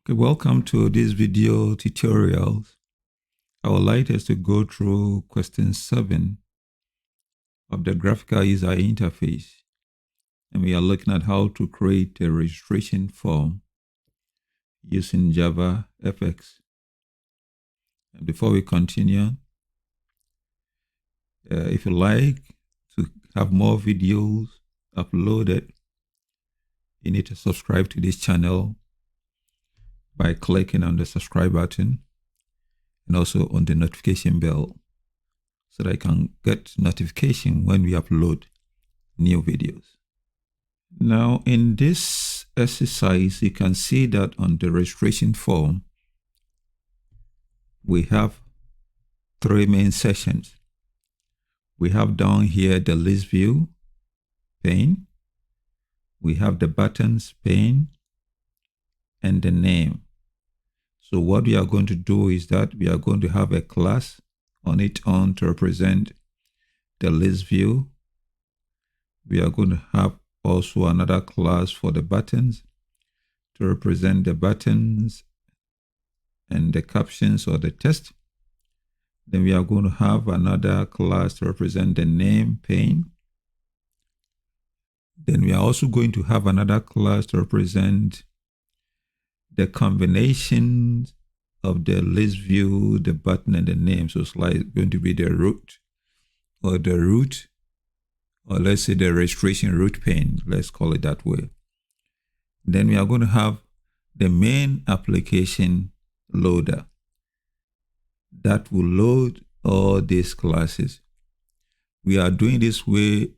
Okay, welcome to this video tutorials. I would like us to go through question 7 of the graphical user interface. And we are looking at how to create a registration form using JavaFX. And before we continue, if you like to have more videos uploaded, you need to subscribe to this channel by clicking on the subscribe button and also on the notification bell so that I can get notification when we upload new videos. Now in this exercise, you can see that on the registration form, we have 3 main sections. We have down here the list view pane, we have the buttons pane, and the name. So what we are going to do is that we are going to have a class on its own to represent the list view. We are going to have also another class for the buttons to represent the buttons and the captions or the text. Then we are going to have another class to represent the name pane. Then we are also going to have another class to represent the combinations of the list view, the button, and the name. So it's like going to be the root, or let's say the registration root pane. Let's call it that way. Then we are going to have the main application loader that will load all these classes. We are doing this way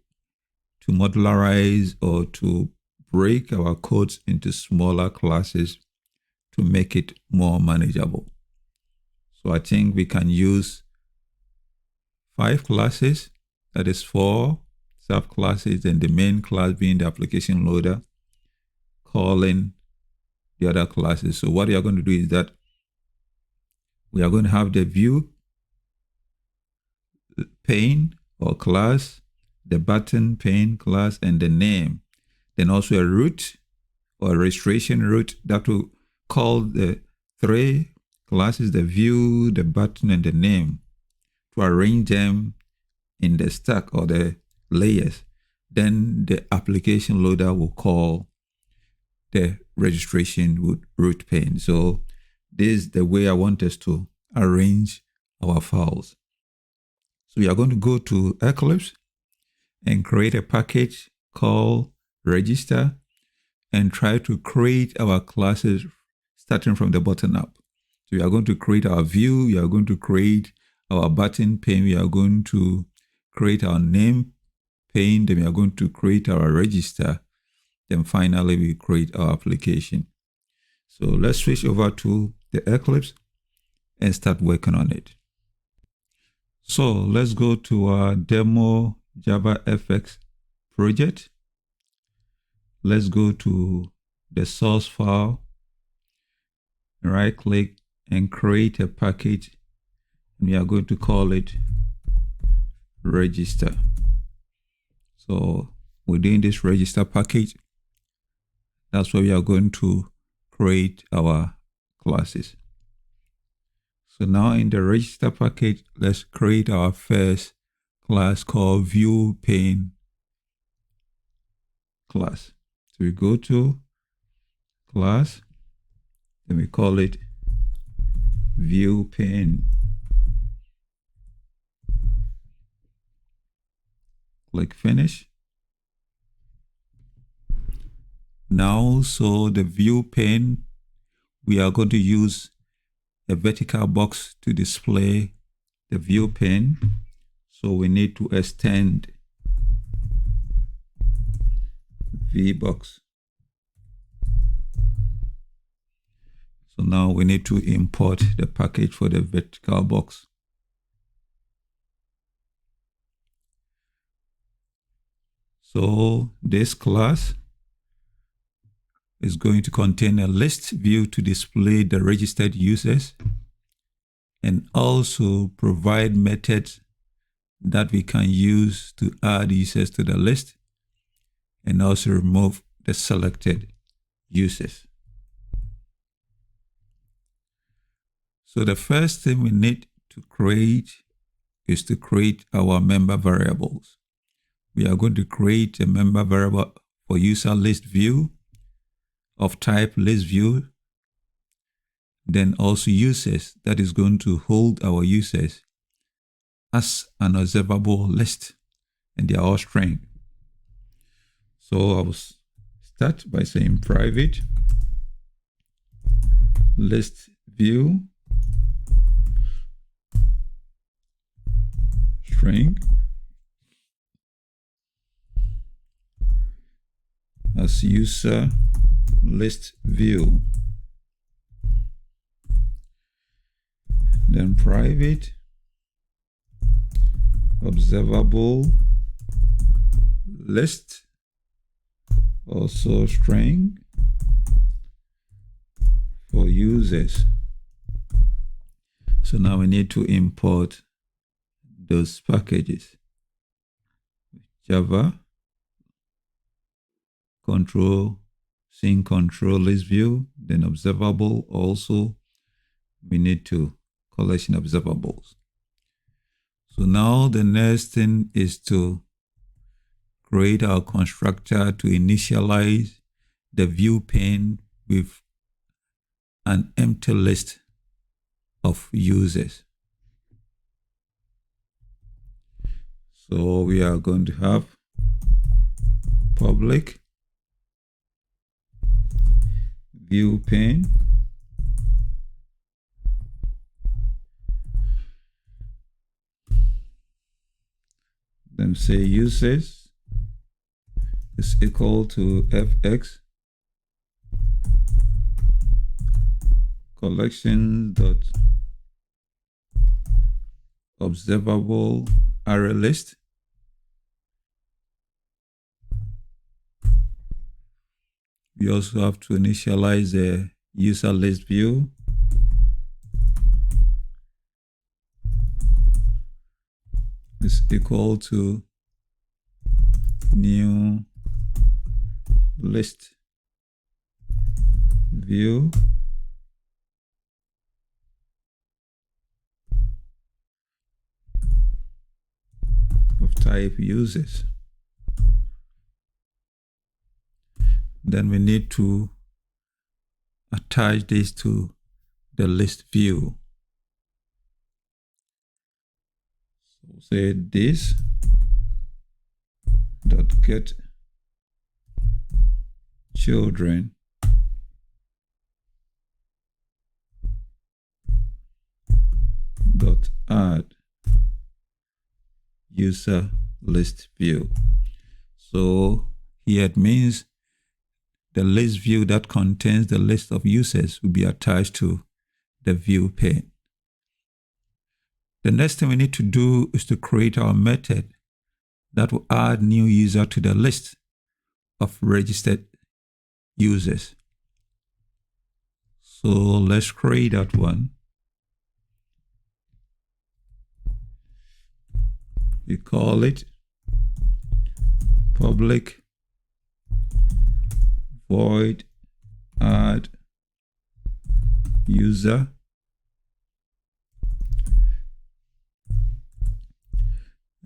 to modularize or to break our codes into smaller classes to make it more manageable. So I think we can use 5 classes, that is 4 subclasses, and the main class being the application loader, calling the other classes. So what we are going to do is that we are going to have the view pane or class, the button pane class, and the name. Then also a root or a registration root that will call the 3 classes, the view, the button, and the name, to arrange them in the stack or the layers. Then the application loader will call the registration root pane. So this is the way I want us to arrange our files. So we are going to go to Eclipse and create a package called Register and try to create our classes starting from the bottom up. So we are going to create our view, we are going to create our button pane, we are going to create our name pane, then we are going to create our register, then finally we create our application. So let's switch over to the Eclipse and start working on it. So let's go to our demo JavaFX project. Let's go to the source file, right click and create a package, and we are going to call it register. So within this register package, that's where we are going to create our classes. So now in the register package, let's create our first class called view pane class. So we go to class, then we call it view pane. Click finish. Now, so the view pane, we are going to use a vertical box to display the view pane. So we need to extend VBox. So now we need to import the package for the vertical box. So this class is going to contain a list view to display the registered users and also provide methods that we can use to add users to the list and also remove the selected users. So the first thing we need to create is to create our member variables. We are going to create a member variable for user list view of type list view, then also users that is going to hold our users as an observable list, and they are all string. So I will start by saying private list view string as user list view, then private observable list, also string for users. So now we need to import those packages. Java control sync control list view, then observable. Also we need to collection observables. So now the next thing is to create our constructor to initialize the view pane with an empty list of users. So we are going to have public view pane then say users is equal to fx collection dot observable array list. We also have to initialize the user list view. Is equal to new list view of type users. Then we need to attach this to the list view. So say this dot get children dot add user list view. So here it means the list view that contains the list of users will be attached to the view pane. The next thing we need to do is to create our method that will add new user to the list of registered users. So let's create that one. We call it public void add user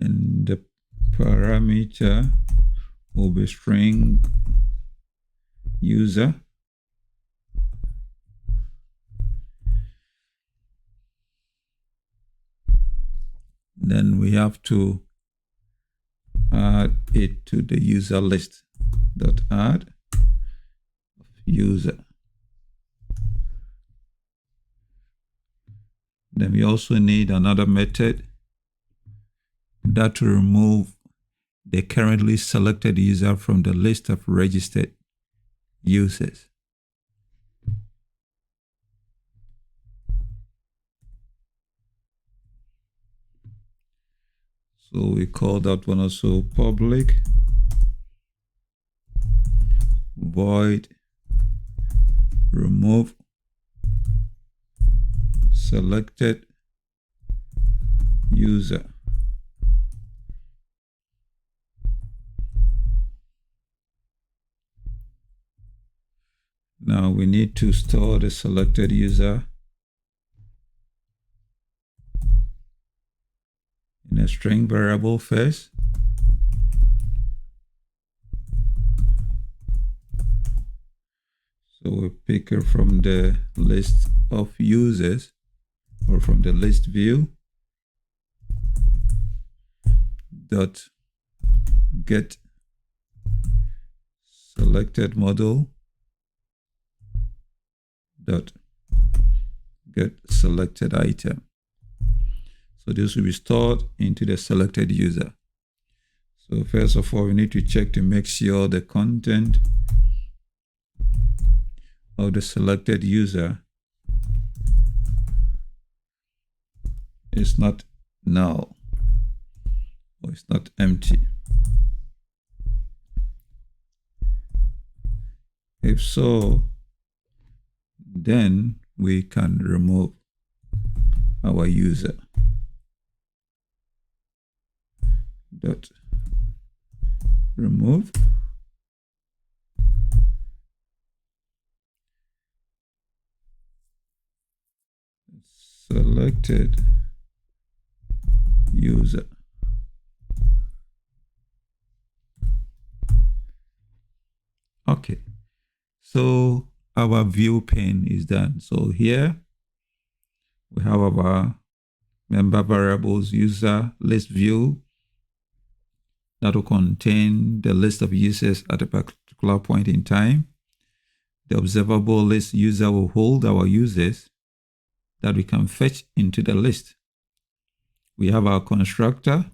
and the parameter will be string user. Then we have to add it to the user list dot add user. Then we also need another method that will remove the currently selected user from the list of registered users. So we call that one also public void remove selected user. Now we need to store the selected user in a string variable first. So we pick it from the list of users or from the list view dot get selected model dot get selected item. So this will be stored into the selected user. So first of all, we need to check to make sure the content of the selected user is not null or it's not empty. If so, then we can remove our user dot remove selected user. Okay, so our view pane is done. So here we have our member variables user list view that will contain the list of users at a particular point in time. The observable list user will hold our users that we can fetch into the list. We have our constructor,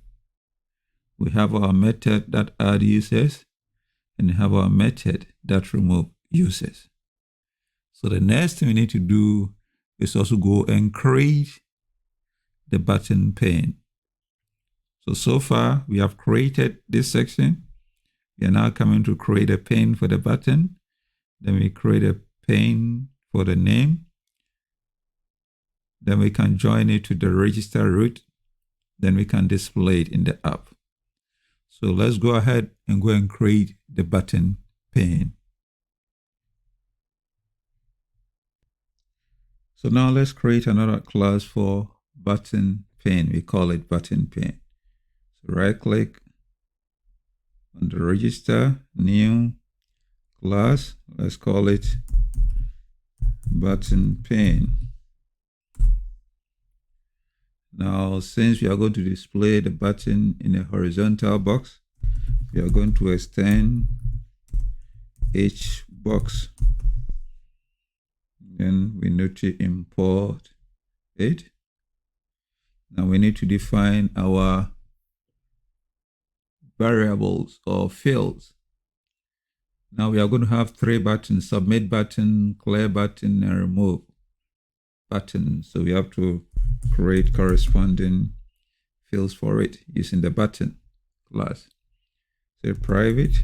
we have our method that add users, and we have our method that remove users. So the next thing we need to do is also go and create the button pane. So far we have created this section. We are now coming to create a pane for the button. Then we create a pane for the name. Then we can join it to the register root. Then we can display it in the app. So let's go ahead and go and create the button pane. So now let's create another class for button pane. We call it button pane. So right click on the register, new class. Let's call it button pane. Now, since we are going to display the button in a horizontal box, we are going to extend each box. Then we need to import it. Now we need to define our variables or fields. Now we are going to have three buttons: submit button, clear button, and remove button. So we have to create corresponding fields for it using the button class. Say private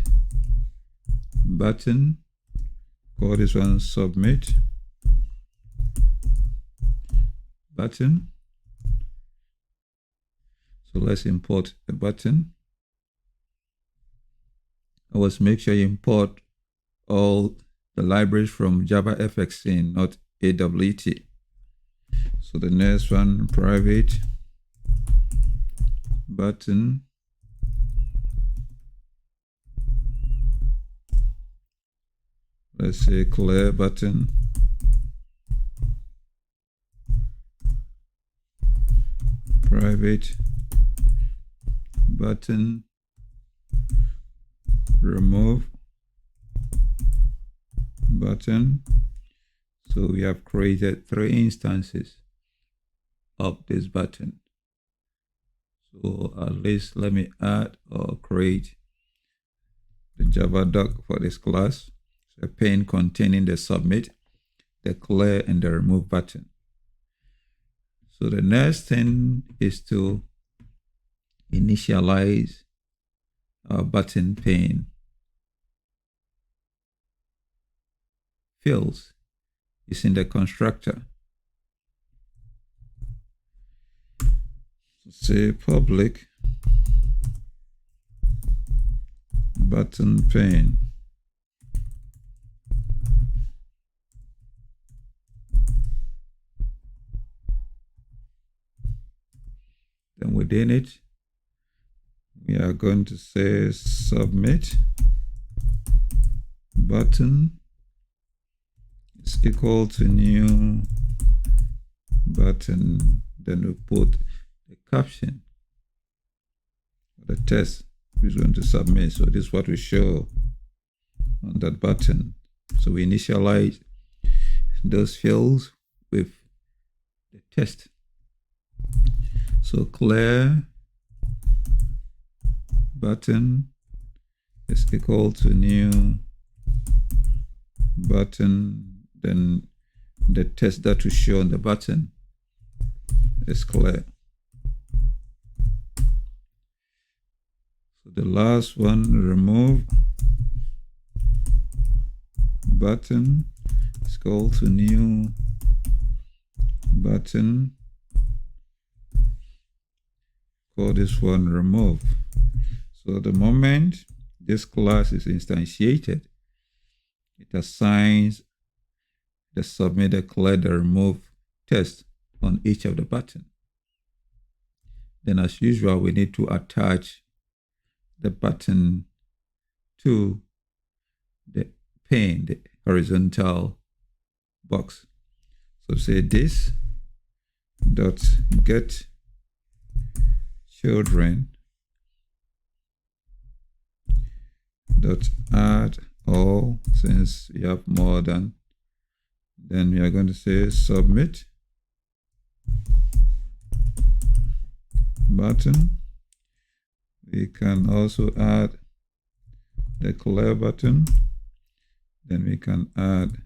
button, call this one submit button. So let's import the button. Always make sure you import all the libraries from JavaFX in, not AWT. So the next one, private button, let's say clear button, private button, remove button. So we have created three instances of this button. So at least let me add or create the Java doc for this class. So a pane containing the submit, the clear, and the remove button. So the next thing is to initialize our button pane fields using the constructor. So say public button pane. Then we within it, we are going to say submit button is equal to new button. Then we put the caption, the test is going to submit. So this is what we show on that button. So we initialize those fields with the test. So clear button is equal to new button. Then the test that we show on the button is clear. So the last one, remove button is equal to new button. Call this one remove. So the moment this class is instantiated, it assigns the submit, the clear, the remove test on each of the buttons. Then as usual, we need to attach the button to the pane, the horizontal box. So say this dot get children dot add all, since we have more than, then we are going to say submit button. We can also add the clear button, then we can add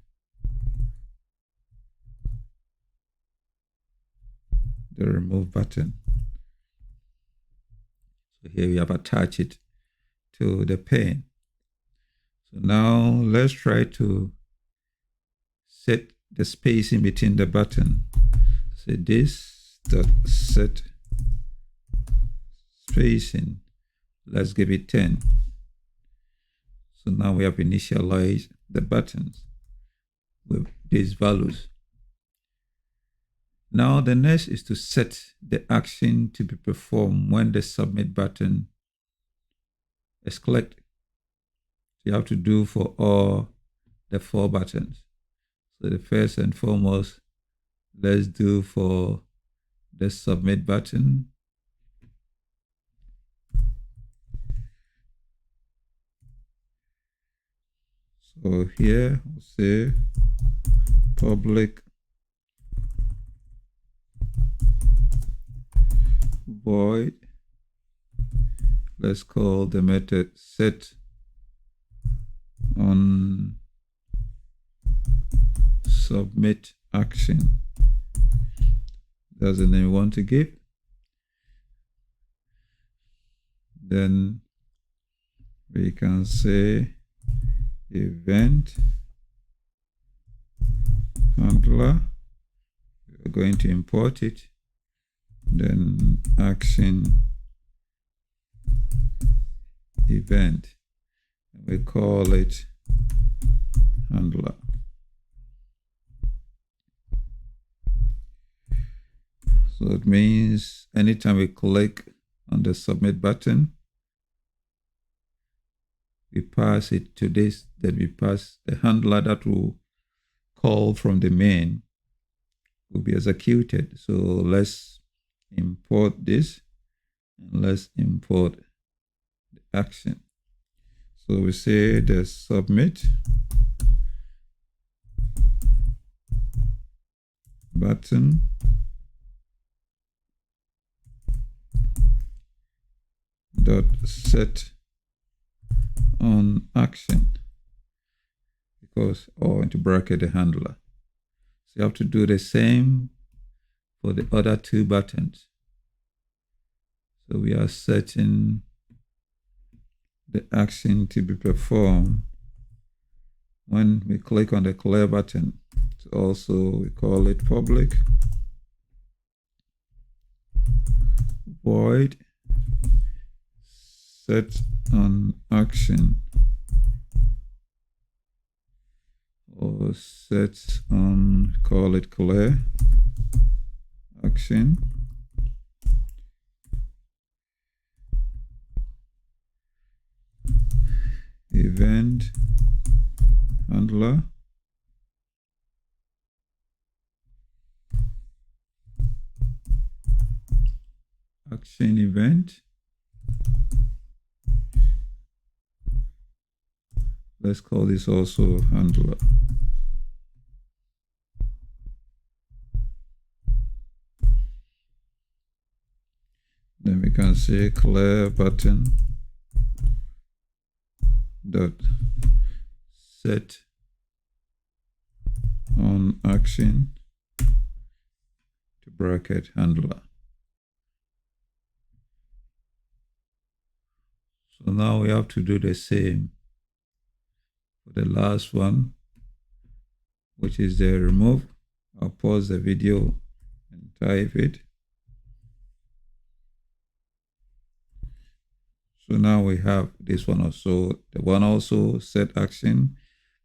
the remove button. So here we have attached it to the pane. So now let's try to set the spacing between the button. So this dot set spacing, let's give it 10. So now we have initialized the buttons with these values. Now the next is to set the action to be performed when the submit button is clicked. You have to do for all the 4 buttons. So the first and foremost, let's do for the submit button. So here we'll say public void. Let's call the method set on submit action. That's the name we want to give. Then we can say event handler. We're going to import it. Then action event. We call it handler. So it means anytime we click on the submit button, we pass it to this, then we pass the handler that will call from the main will be executed. So let's import this and let's import the action. So we say the submit button dot set on action, because or into bracket the handler. So you have to do the same for the other 2 buttons. So we are setting the action to be performed when we click on the clear button. So also we call it public void set on action, or set on, call it clear action, event handler, action event. Let's call this also handler. Then we can say clear button dot set on action to bracket handler. So now we have to do the same for the last one, which is the remove. I'll pause the video and type it. So now we have this one also. The one also set action.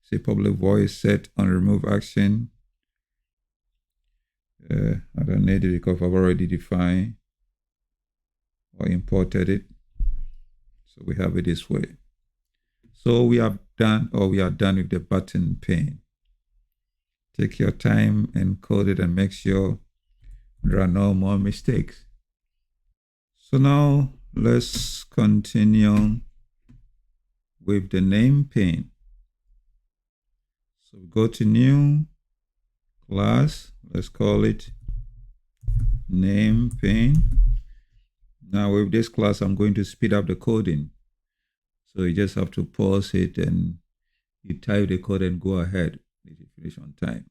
Say public void set on remove action. I don't need it because I've already defined or imported it. So we have it this way. So we are done with the button pane. Take your time and code it and make sure there are no more mistakes. So now let's continue with the name pane. So go to new class. Let's call it name pane. Now with this class, I'm going to speed up the coding. So you just have to pause it and you type the code and go ahead. Let it finish on time.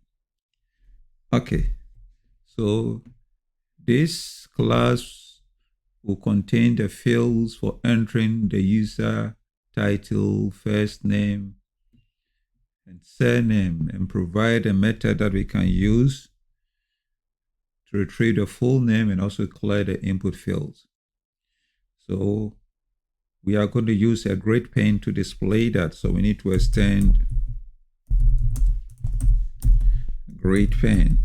Okay. So this class will contain the fields for entering the user title, first name, and surname, and provide a method that we can use to retrieve the full name and also clear the input fields. So we are going to use a great pane to display that. So we need to extend great pane,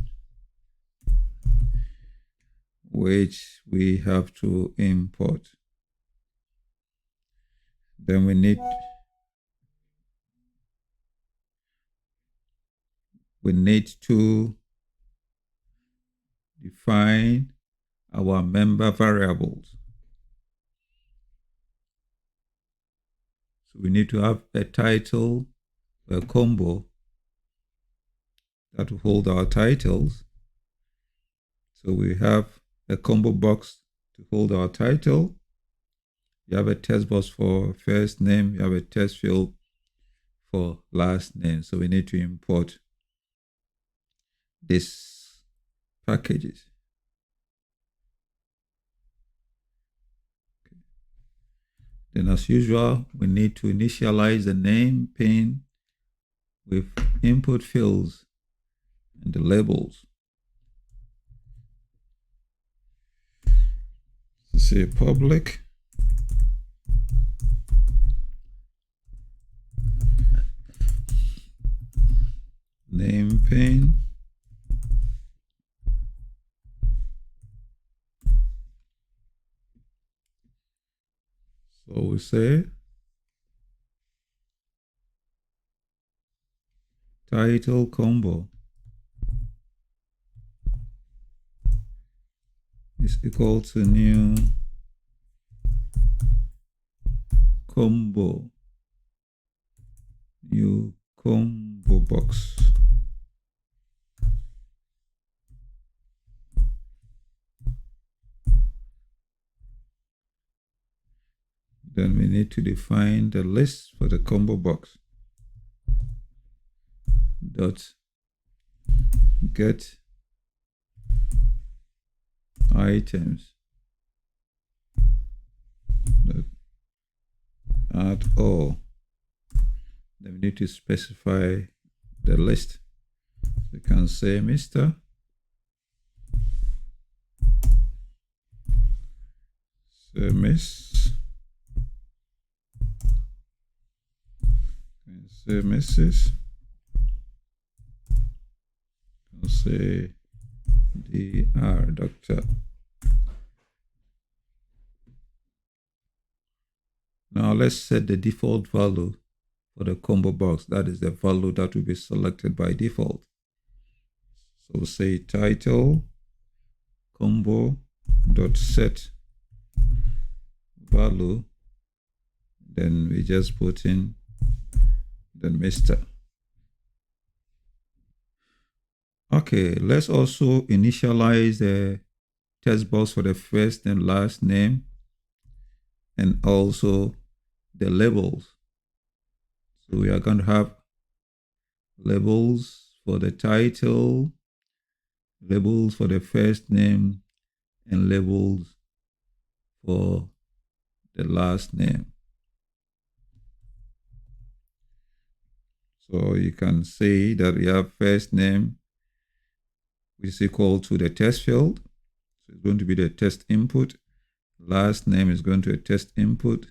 which we have to import. Then we need to define our member variables. So we need to have a title, a combo that will hold our titles. So we have a combo box to hold our title. You have a text box for first name. You have a text field for last name. So we need to import these packages. Okay. Then as usual, we need to initialize the name pane with input fields and the labels. So say public name pane so we say title combo is equal to new combo box. Then we need to define the list for the combo box. Dot get items. Dot add all. Then we need to specify the list. We can say Mr. Say Miss. Can say Mrs. Can say Dr. Doctor. Now let's set the default value for the combo box. That is the value that will be selected by default. So we'll say title combo dot set value, then we just put in the Mr. Okay, let's also initialize the text box for the first and last name and also the labels. So we are going to have labels for the title, labels for the first name, and labels for the last name. So you can say that we have first name, which is equal to the text field. So it's going to be the text input. Last name is going to a text input.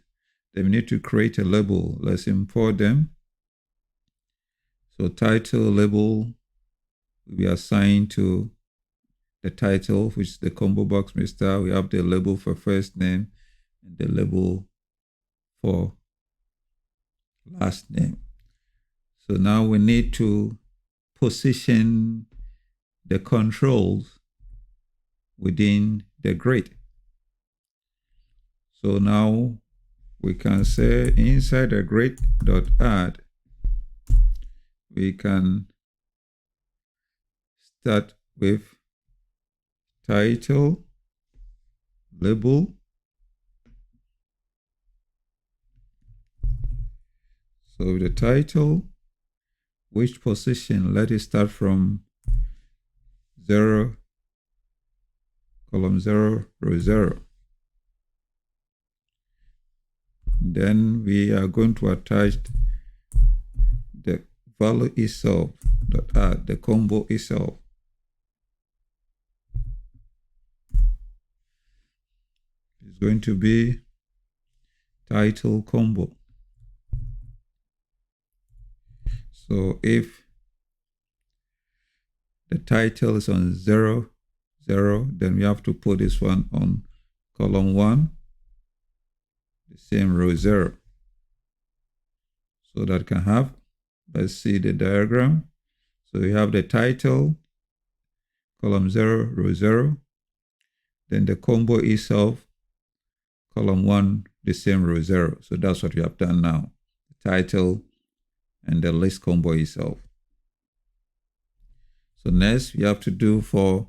Then we need to create a label. Let's import them. So title label will be assigned to the title, which is the combo box Mr. We have the label for first name and the label for last name. So now we need to position the controls within the grid. So now we can say inside the grid.add, we can start with title, label. So the title, which position? Let it start from 0, column 0, row 0. Then we are going to attach the value itself, .add, the combo itself. It's going to be title combo. So if the title is on 0, 0, then we have to put this one on column 1, the same row 0. So that can have, let's see the diagram. So we have the title, column 0, row 0. Then the combo itself, column 1, the same row 0. So that's what we have done now. The title and the list combo itself. So next we have to do for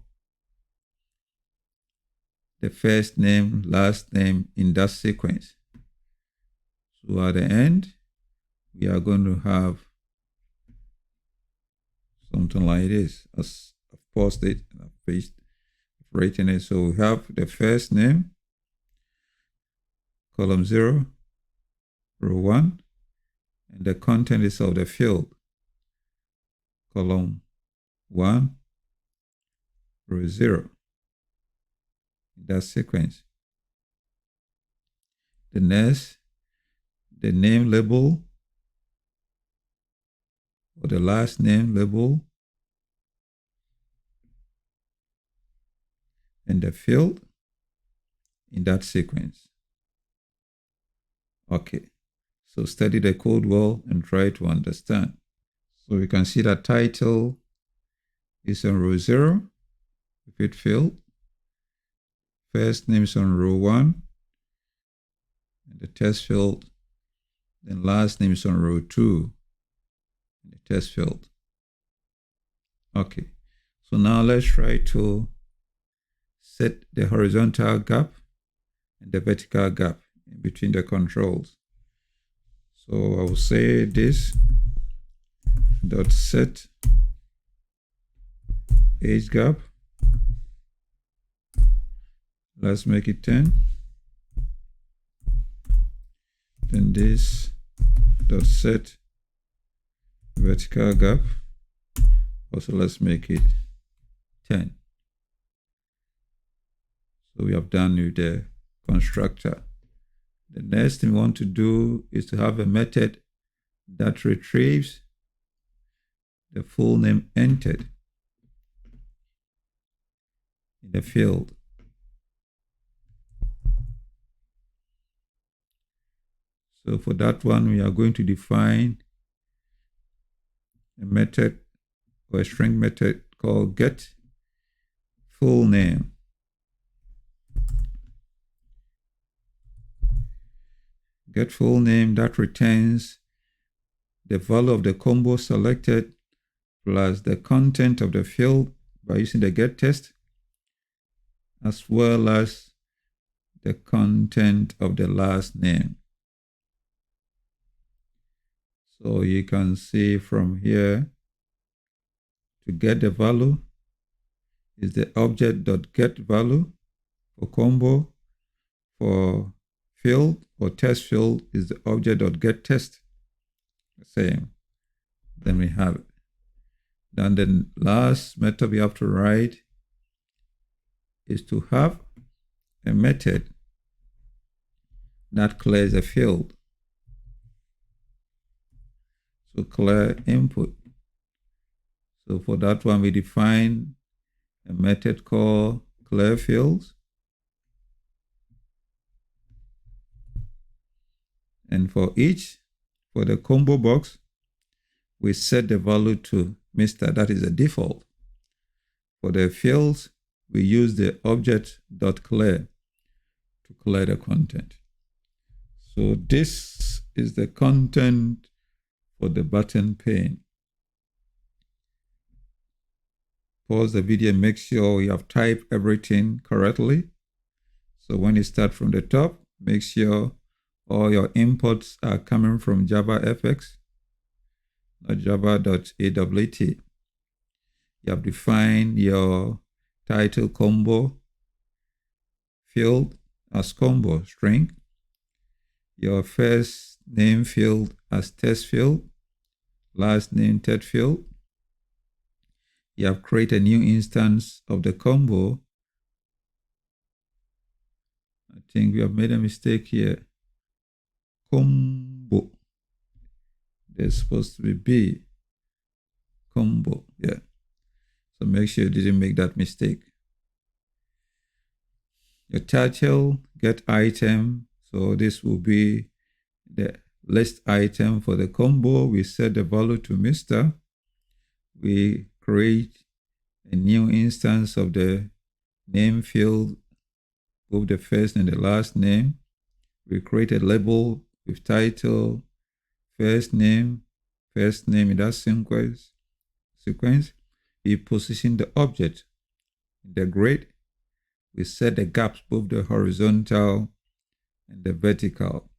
the first name, last name in that sequence. So at the end, we are going to have something like this. As I've paused it and I've written it. So we have the first name, column 0, row 1, and the content is of the field, column 1, row 0, in that sequence. The next, the name label, or the last name label, and the field in that sequence. Okay, so study the code well and try to understand. So we can see that title is on row 0, repeat field. First name is on row 1, and the text field. Then last name is on row 2, in the text field. Okay, so now let's try to set the horizontal gap and the vertical gap in between the controls. So I will say this dot set age gap. Let's make it 10. Then this dot set vertical gap. Also, let's make it 10. So we have done with the constructor. The next thing we want to do is to have a method that retrieves the full name entered in the field. So for that one, we are going to define a method or a string method called get full name. Get full name that returns the value of the combo selected plus the content of the field by using the get test, as well as the content of the last name. So you can see from here, to get the value is the object.getValue for combo. For field or test field is the object.getTest. The same. Then we have it. Then the last method we have to write is to have a method that clears a field. So clear input. So for that one, we define a method called clear fields. And for the combo box, we set the value to Mr. That is the default. For the fields, we use the object.clear to clear the content. So this is the content for the button pane. Pause the video and make sure you have typed everything correctly. So when you start from the top, make sure all your inputs are coming from JavaFX, not java.awt. You have defined your title combo field as combo string, your first name field as test field, last name test field. You have created a new instance of the combo. I think we have made a mistake here. Combo. There's supposed to be B. Combo. Yeah. So make sure you didn't make that mistake. Your title, get item. So this will be the list item for the combo. We set the value to Mr. We create a new instance of the name field, both the first and the last name. We create a label with title, first name in that sequence. We position the object in the grid. We set the gaps, both the horizontal and the vertical.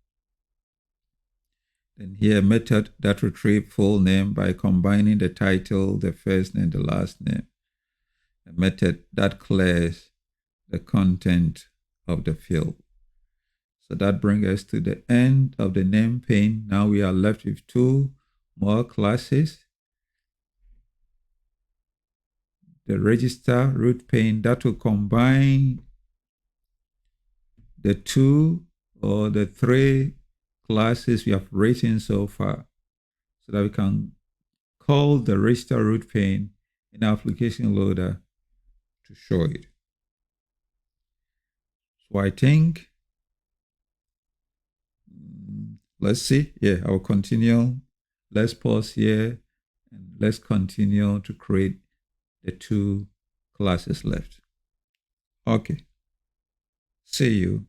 Then here, a method that retrieves full name by combining the title, the first name, the last name. A method that clears the content of the field. So that brings us to the end of the name pane. Now we are left with two more classes. The register root pane that will combine the two or the three classes we have written so far, so that we can call the register root pane in our application loader to show it. So I think, let's see. Yeah, I will continue. Let's pause here and let's continue to create the two classes left. Okay. See you.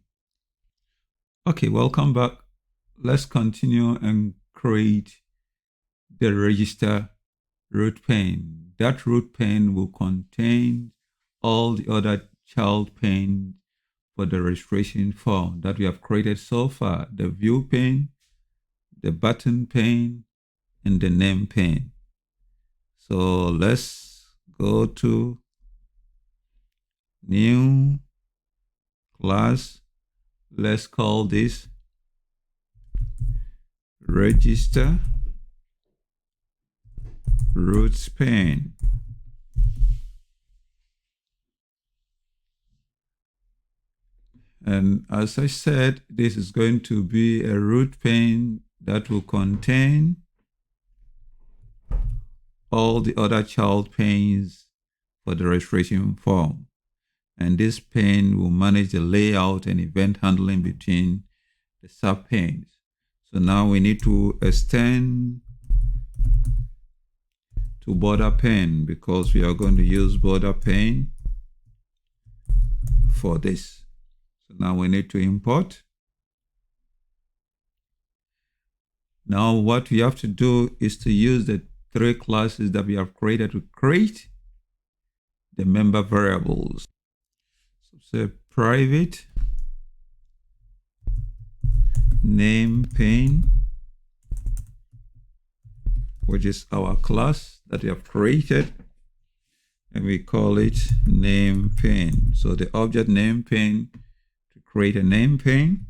Okay, welcome back. Let's continue and create the register root pane. That root pane will contain all the other child panes for the registration form that we have created so far: the view pane, the button pane, and the name pane. So let's go to new class. Let's call this register root pane. And as I said, this is going to be a root pane that will contain all the other child panes for the registration form. And this pane will manage the layout and event handling between the sub panes. So now we need to extend to border pane, because we are going to use border pane for this. So now we need to import. Now what we have to do is to use the 3 classes that we have created to create the member variables. So say private name pane, which is our class that we have created, and we call it name pane. So the object name pane to create a name pane.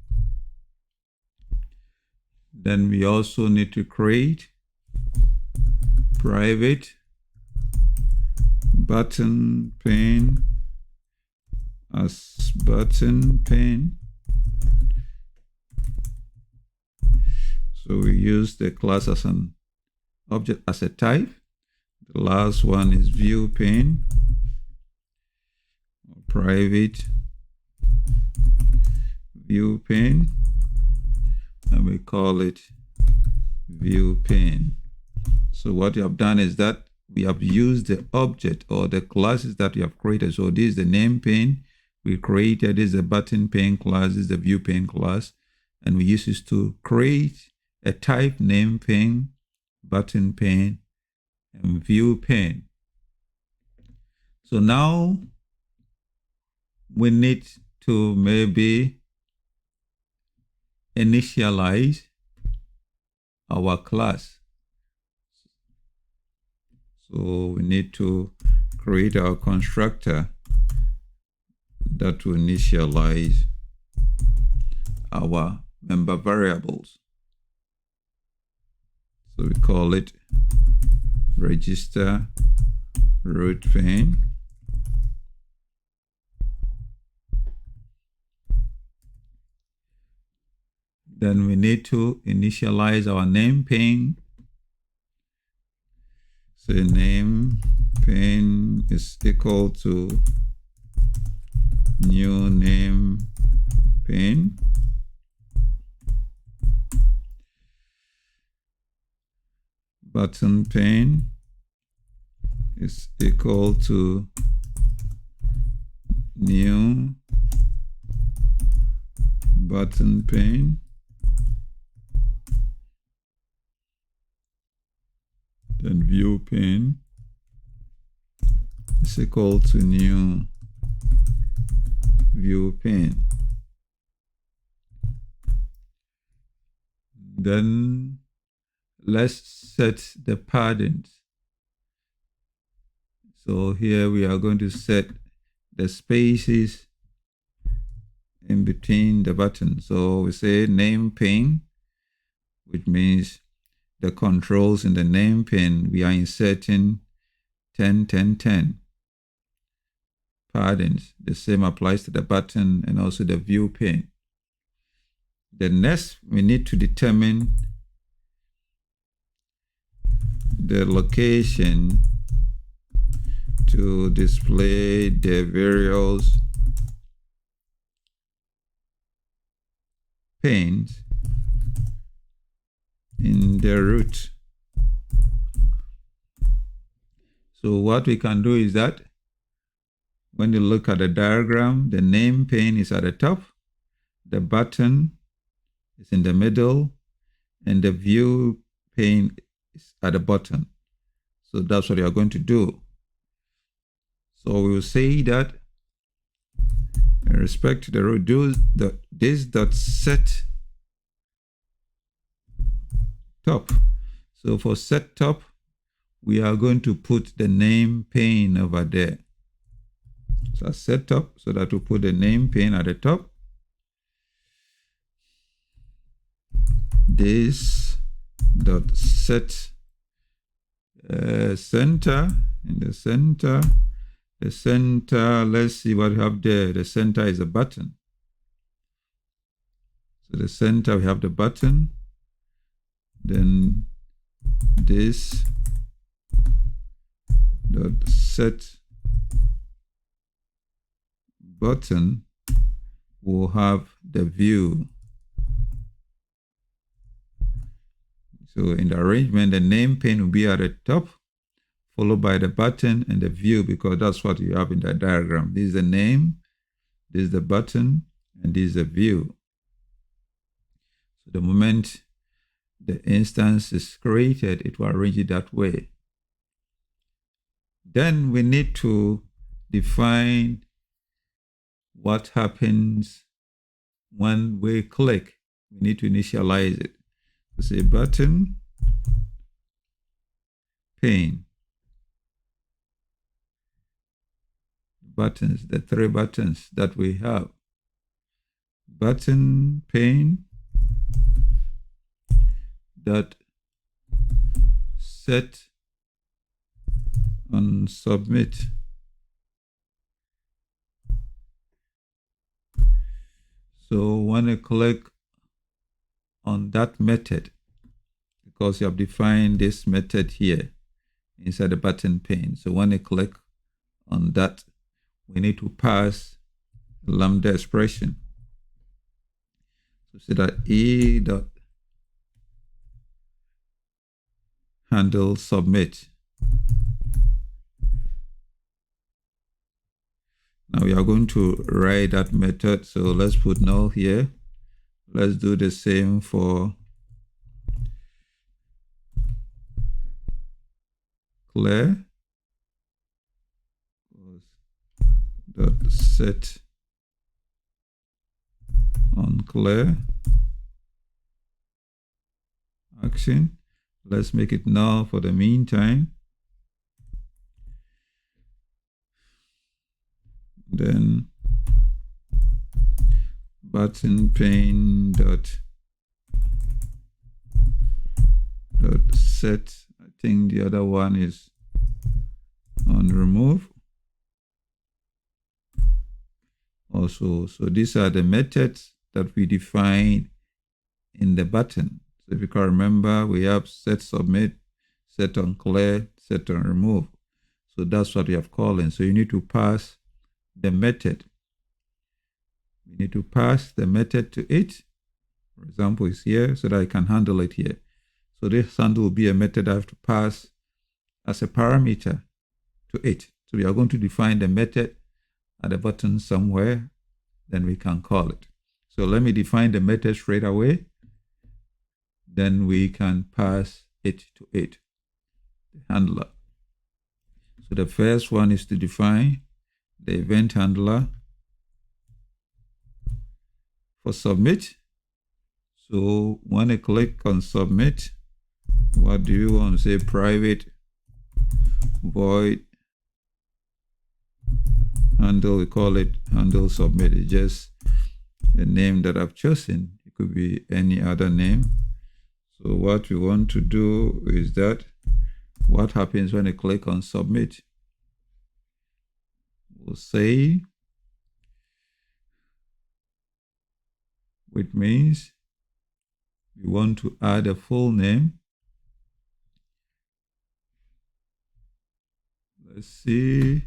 Then we also need to create private button pane as button pane. So we use the class as an object as a type. The last one is view pane, private view pane, and we call it view pane. So what we have done is that we have used the object or the classes that we have created. So this is the name pane we created, this is the button pane class, this is the view pane class, and we use this to create a type name pane, button pane, and view pane. So now we need to maybe initialize our class. So we need to create our constructor that will initialize our member variables. So we call it register root pane. Then we need to initialize our name pane. So name pane is equal to new name pane. Button pane is equal to new button pane. Then view pane is equal to new view pane. Then let's set the paddings. So here we are going to set the spaces in between the buttons. So we say name pane, which means the controls in the name pane, we are inserting 10, 10, 10 paddings. The same applies to the button and also the view pane. The next, we need to determine the location to display the various panes in the root. So what we can do is that when you look at the diagram, the name pane is at the top, the button is in the middle, and the view pane is at the bottom. So that's what you are going to do. So we will say that in respect to the row, this dot set top. So for set top, we are going to put the name pane over there. So set top, so that we put the name pane at the top. This dot set center, in the center. The center, let's see what we have there. The center is a button. So the center, we have the button. Then this dot set button will have the view. So in the arrangement, the name pane will be at the top, followed by the button and the view, because that's what you have in the diagram. This is the name, this is the button, and this is the view. So the moment the instance is created, it will arrange it that way. Then we need to define what happens when we click. We need to initialize it. So say button, pane. Buttons, the 3 buttons that we have. Button, pane, dot set on submit. So when I click on that method, because you have defined this method here inside the button pane. So when I click on that, we need to pass a lambda expression. So say that e dot handle submit. Now we are going to write that method. So let's put null here. Let's do the same for clear. Dot set on clear action. Let's make it null for the meantime. Then button pane dot set. I think the other one is on remove. Also, so these are the methods that we define in the button. So if you can remember, we have set submit, set on clear, set on remove. So that's what we have calling. So you need to pass the method. We need to pass the method to it. For example, it's here so that I can handle it here. So this handle will be a method I have to pass as a parameter to it. So we are going to define the method at the button somewhere, then we can call it. So let me define the method straight away. Then we can pass it to it, the handler. So the first one is to define the event handler for submit. So when I click on submit, what do you want to say? Private void handle, we call it handle submit. It's just a name that I've chosen. It could be any other name. So what we want to do is that what happens when I click on submit? We'll say, which means we want to add a full name. Let's see.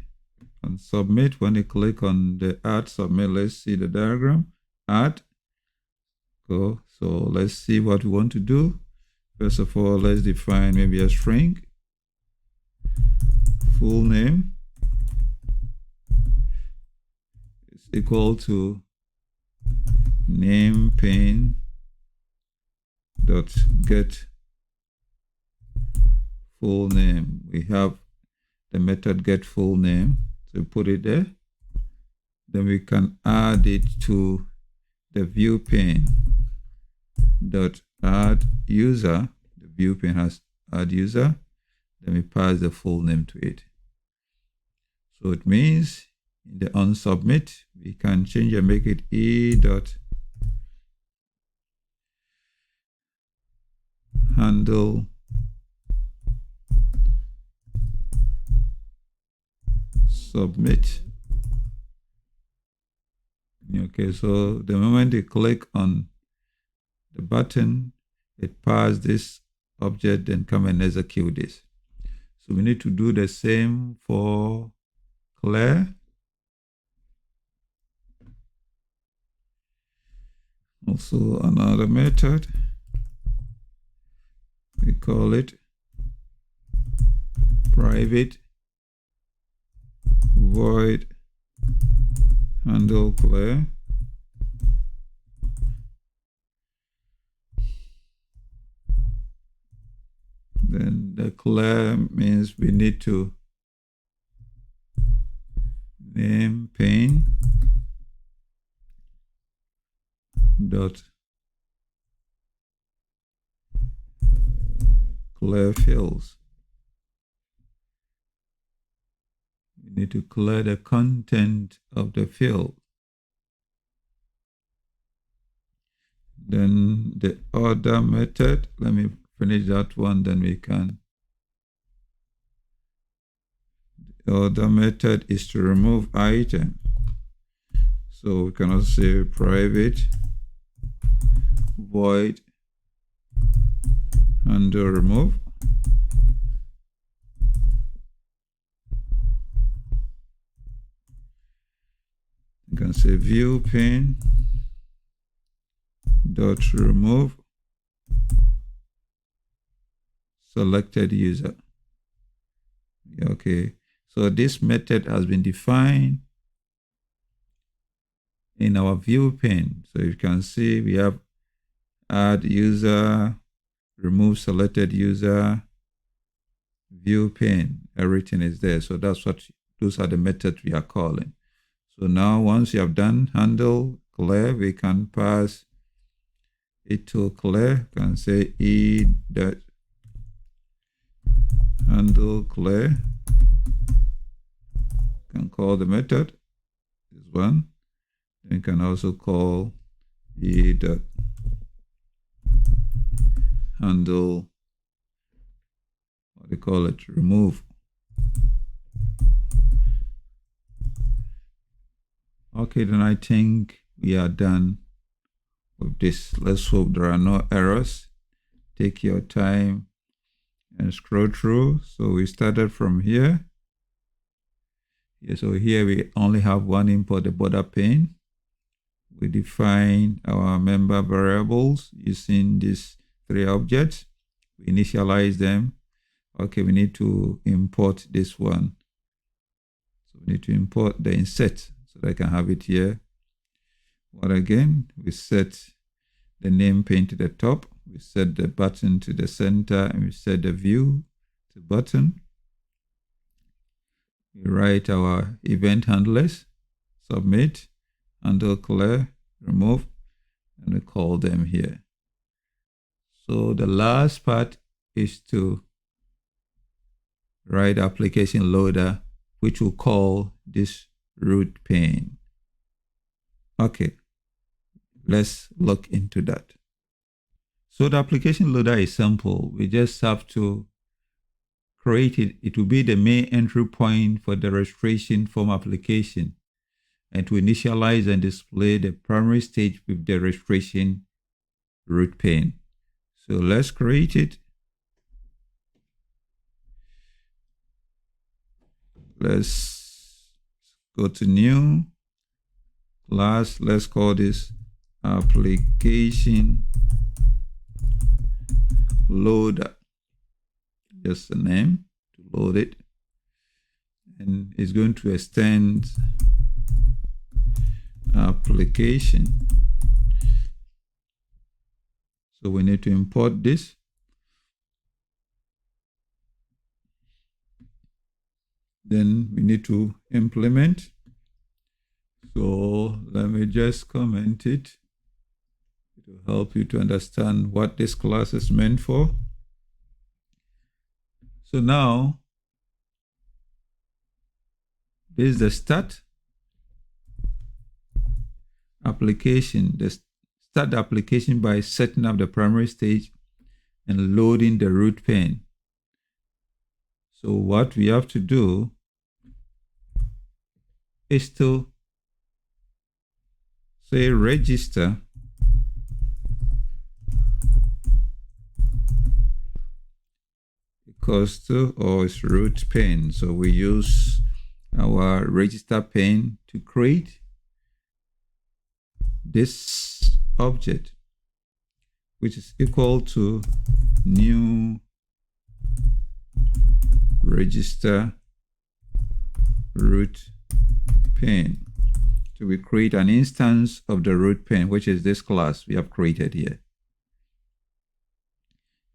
On submit, when you click on the add submit, let's see the diagram. Add. Go. So let's see what we want to do. First of all, let's define maybe a string. Full name is equal to name pane dot get full name. We have the method get full name. So put it there. Then we can add it to the view pane dot add user. The view pane has add user. Then we pass the full name to it. So it means in the on submit, we can change and make it e dot handle submit. Okay, so the moment you click on the button, it passes this object and come and execute this. So we need to do the same for clear. Also another method, we call it private void handle clear. Then the clear means we need to name pane dot clear fields. We need to clear the content of the field. Then the order method, let me finish that one, then we can. The order method is to remove item. So we can also say private void handle remove. You can say view pane dot remove selected user. Okay, so this method has been defined in our view pane. So you can see we have add user, remove selected user, view pane, everything is there. So those are the methods we are calling. So now once you have done handle clear, we can pass it to clear. You can say e dot handle clear. You can call the method, this one. Then you can also call e dot handle, what do you call it, remove. Okay, then I think we are done with this. Let's hope there are no errors. Take your time and scroll through. So we started from here. Yeah, so here we only have one import, the border pane. We define our member variables using these three objects. We initialize them. Okay, we need to import this one. So we need to import the insert so that I can have it here. But again, we set the name pane to the top. We set the button to the center, and we set the view to button. We write our event handlers, submit, handle clear, remove, and we call them here. So the last part is to write application loader, which will call this root pane. Okay, let's look into that. So the application loader is simple. We just have to create it. It will be the main entry point for the registration form application, and to initialize and display the primary stage with the registration root pane. So let's create it. Let's go to new class. Let's call this application loader. Just the name to load it. And it's going to extend application. So we need to import this. Then we need to implement. So let me just comment it. It will help you to understand what this class is meant for. So now, this is the start application. Start the application by setting up the primary stage and loading the root pane. So what we have to do is to say register equals to, or it's root pane. So we use our register pane to create this object, which is equal to new register root pane. So we create an instance of the root pane, which is this class we have created here.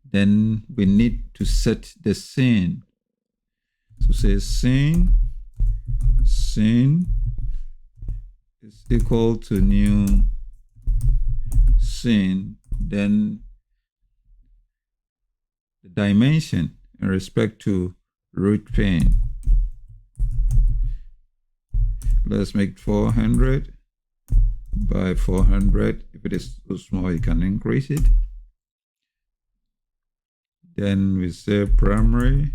Then we need to set the scene. So say scene is equal to new scene. Then the dimension in respect to root pane. Let's make 400 by 400. If it is too small, you can increase it. Then we say primary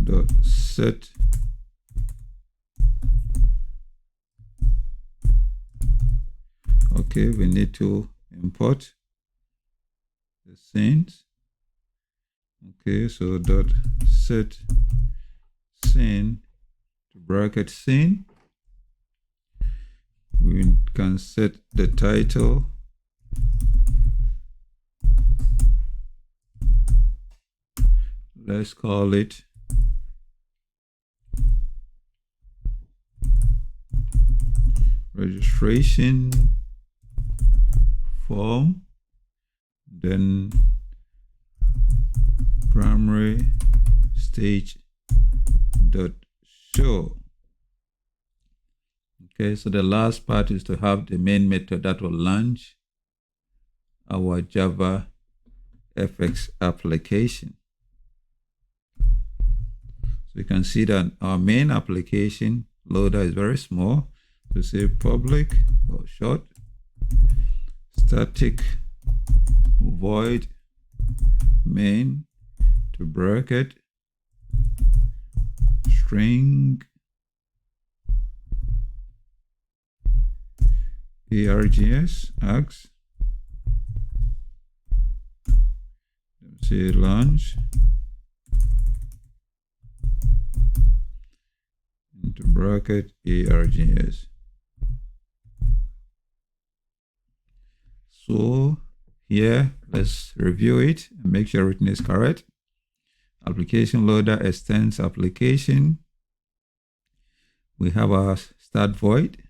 dot set okay, we need to import the scenes. Okay, so dot set scene to bracket scene. We can set the title let's call it registration form, then primary stage dot show. Okay, so the last part is to have the main method that will launch our JavaFX application. So you can see that our main application loader is very small. We say public or short static void main to bracket string args args. Say launch into bracket args. So here, let's review it and make sure everything is correct. Application loader extends application. We have our start void.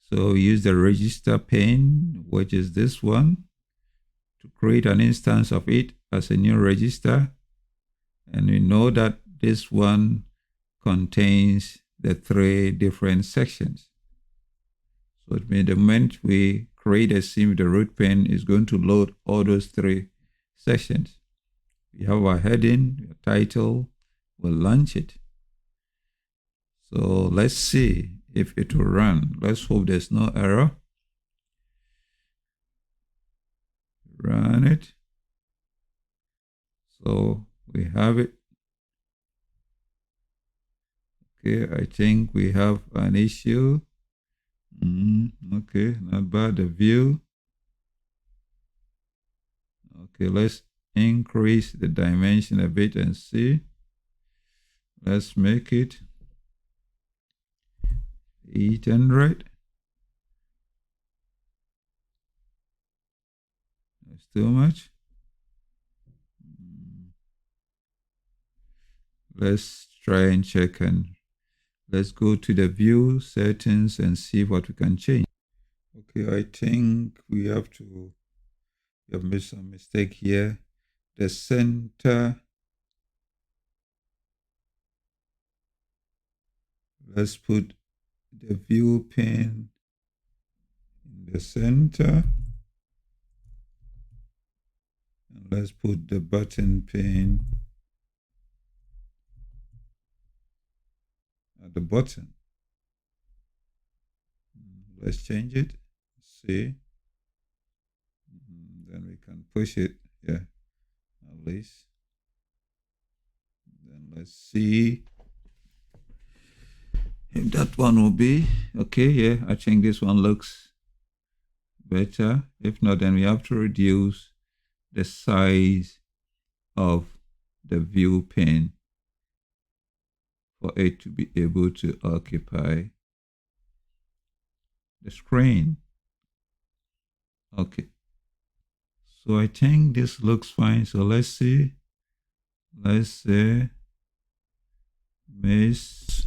So we use the register pane, which is this one, to create an instance of it as a new register. And we know that this one contains the 3 different sections. So it means the moment we create a scene with the root pane is going to load all those 3 sections. We have our heading, our title, we'll launch it. So let's see if it will run. Let's hope there's no error. Run it. So we have it. Okay, I think we have an issue. Okay, not bad. The view. Okay, let's increase the dimension a bit and see. Let's make it 800. That's too much. Let's try and check, and let's go to the view settings and see what we can change. Okay, I think we have made some mistake here. The center, let's put the view pane in the center. And let's put the button pane at the bottom. Let's change it. See. Then we can push it. Yeah, at least. Then let's see if that one will be okay. Yeah, I think this one looks better. If not, then we have to reduce the size of the view pane for it to be able to occupy the screen. Okay. So I think this looks fine. So let's see. Let's say Miss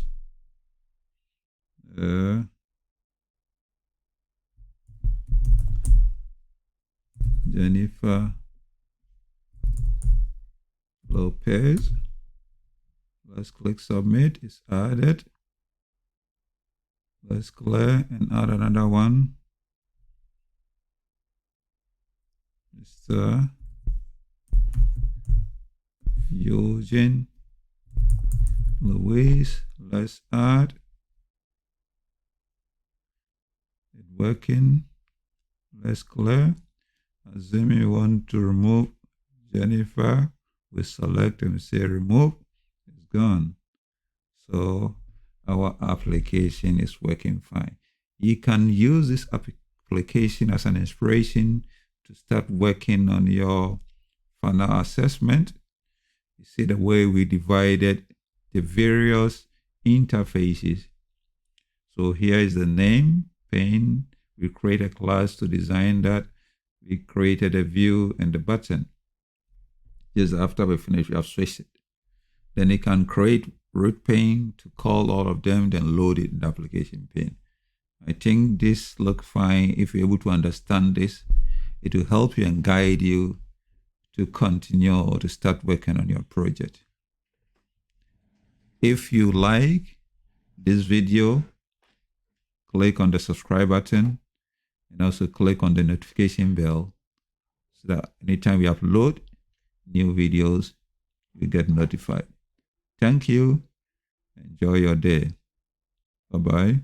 Jennifer Lopez. Let's click submit. It's added. Let's clear and add another one. Mr. Eugene Louise. Let's add. It's working. Let's clear. Assuming you want to remove Jennifer, we select and say remove. It's gone. So our application is working fine. You can use this application as an inspiration to start working on your final assessment. You see the way we divided the various interfaces. So here is the name, Pane. We create a class to design that. We created a view and the button. Just after we finish, we have switched it. Then you can create root pane to call all of them, then load it in the application pane. I think this looks fine. If you're able to understand this, it will help you and guide you to continue or to start working on your project. If you like this video, click on the subscribe button and also click on the notification bell so that anytime we upload new videos, you get notified. Thank you. Enjoy your day. Bye-bye.